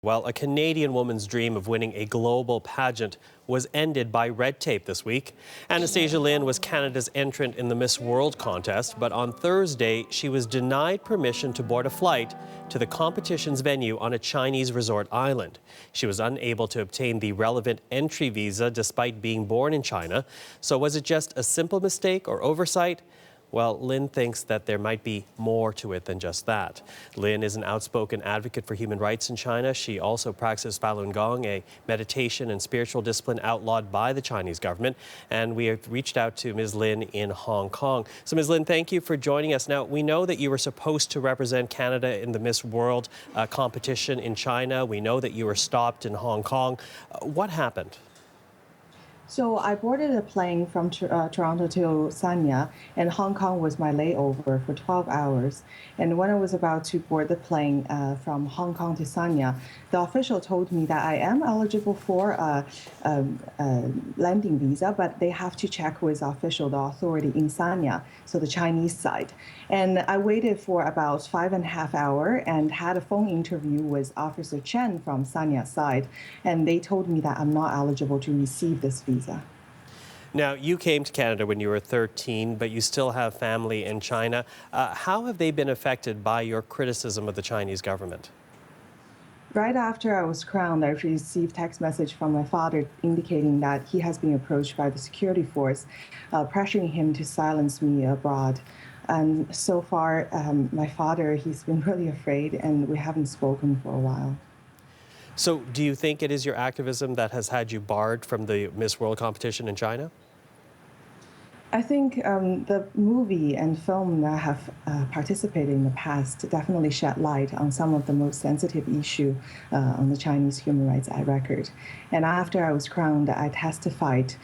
Well, a Canadian woman's dream of winning a global pageant was ended by red tape this week. Anastasia Lin was Canada's entrant in the Miss World contest, but on Thursday, she was denied permission to board a flight to the competition's venue on a Chinese resort island. She was unable to obtain the relevant entry visa despite being born in China. So was it just a simple mistake or oversight? Well, Lin thinks that there might be more to it than just that. Lin is an outspoken advocate for human rights in China. She also practices Falun Gong, a meditation and spiritual discipline outlawed by the Chinese government. And we have reached out to Ms. Lin in Hong Kong. So, Ms. Lin, thank you for joining us. Now, we know that you were supposed to represent Canada in the Miss World competition in China. We know that you were stopped in Hong Kong. What happened? So I boarded a plane from Toronto to Sanya, and Hong Kong was my layover for 12 hours. And when I was about to board the plane from Hong Kong to Sanya, the official told me that I am eligible for a landing visa, but they have to check with the authority in Sanya, so the Chinese side. And I waited for about 5.5 hours and had a phone interview with Officer Chen from Sanya side, and they told me that I'm not eligible to receive this visa. Now, you came to Canada when you were 13, but you still have family in China. How have they been affected by your criticism of the Chinese government? Right after I was crowned, I received text message from my father indicating that he has been approached by the security force, pressuring him to silence me abroad. And so far, my father, he's been really afraid, and we haven't spoken for a while. So do you think it is your activism that has had you barred from the Miss World competition in China? I think the movie and film that I have participated in the past definitely shed light on some of the most sensitive issues on the Chinese human rights record. And after I was crowned, I testified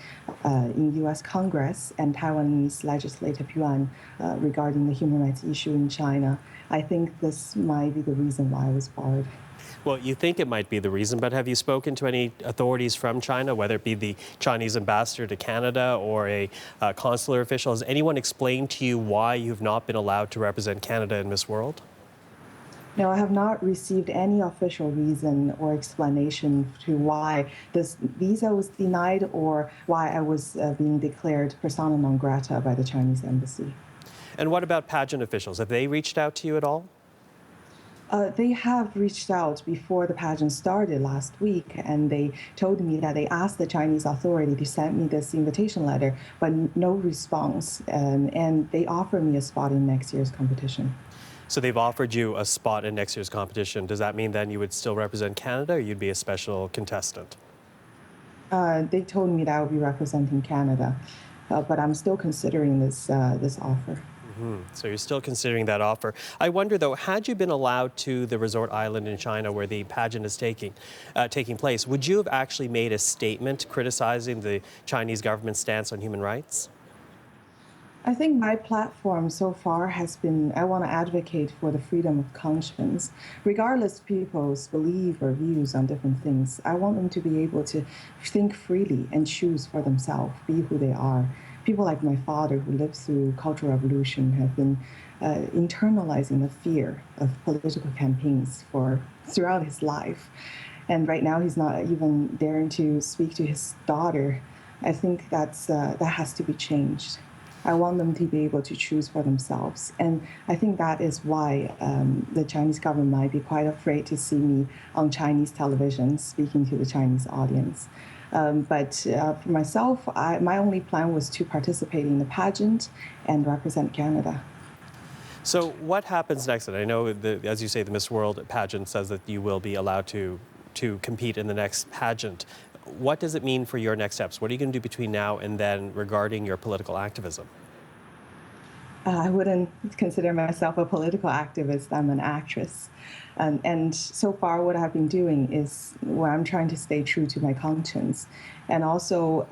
in U.S. Congress and Taiwanese legislative yuan regarding the human rights issue in China. I think this might be the reason why I was barred. Well, you think it might be the reason, but have you spoken to any authorities from China, whether it be the Chinese ambassador to Canada or a consular official? Has anyone explained to you why you've not been allowed to represent Canada in Miss World? No, I have not received any official reason or explanation to why this visa was denied or why I was being declared persona non grata by the Chinese embassy. And what about pageant officials? Have they reached out to you at all? They have reached out before the pageant started last week, and they told me that they asked the Chinese authority to send me this invitation letter, but no response. And they offered me a spot in next year's competition. So they've offered you a spot in next year's competition. Does that mean then you would still represent Canada, or you'd be a special contestant? They told me that I would be representing Canada, but I'm still considering this offer. So you're still considering that offer. I wonder, though, had you been allowed to the resort island in China where the pageant is taking place, would you have actually made a statement criticizing the Chinese government's stance on human rights? I think my platform so far has been, I want to advocate for the freedom of conscience. Regardless of people's belief or views on different things, I want them to be able to think freely and choose for themselves, be who they are. People like my father, who lived through Cultural Revolution, have been internalizing the fear of political campaigns throughout his life. And right now he's not even daring to speak to his daughter. I think that has to be changed. I want them to be able to choose for themselves. And I think that is why the Chinese government might be quite afraid to see me on Chinese television speaking to the Chinese audience. But for myself, my only plan was to participate in the pageant and represent Canada. So what happens next? And I know, as you say, the Miss World pageant says that you will be allowed to compete in the next pageant. What does it mean for your next steps? What are you going to do between now and then regarding your political activism? I wouldn't consider myself a political activist. I'm an actress. And so far what I've been doing is where I'm trying to stay true to my conscience. And also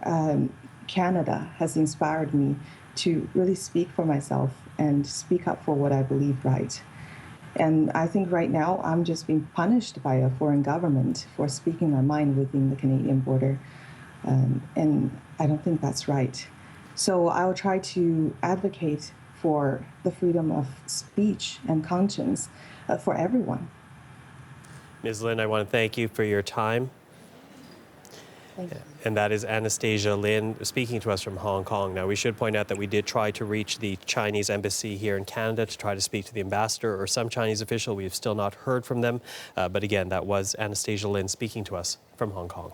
Canada has inspired me to really speak for myself and speak up for what I believe right. And I think right now I'm just being punished by a foreign government for speaking my mind within the Canadian border. And I don't think that's right. So I will try to advocate for the freedom of speech and conscience for everyone. Ms. Lin, I want to thank you for your time. Thank you. And that is Anastasia Lin speaking to us from Hong Kong. Now, we should point out that we did try to reach the Chinese embassy here in Canada to try to speak to the ambassador or some Chinese official. We have still not heard from them. But again, that was Anastasia Lin speaking to us from Hong Kong.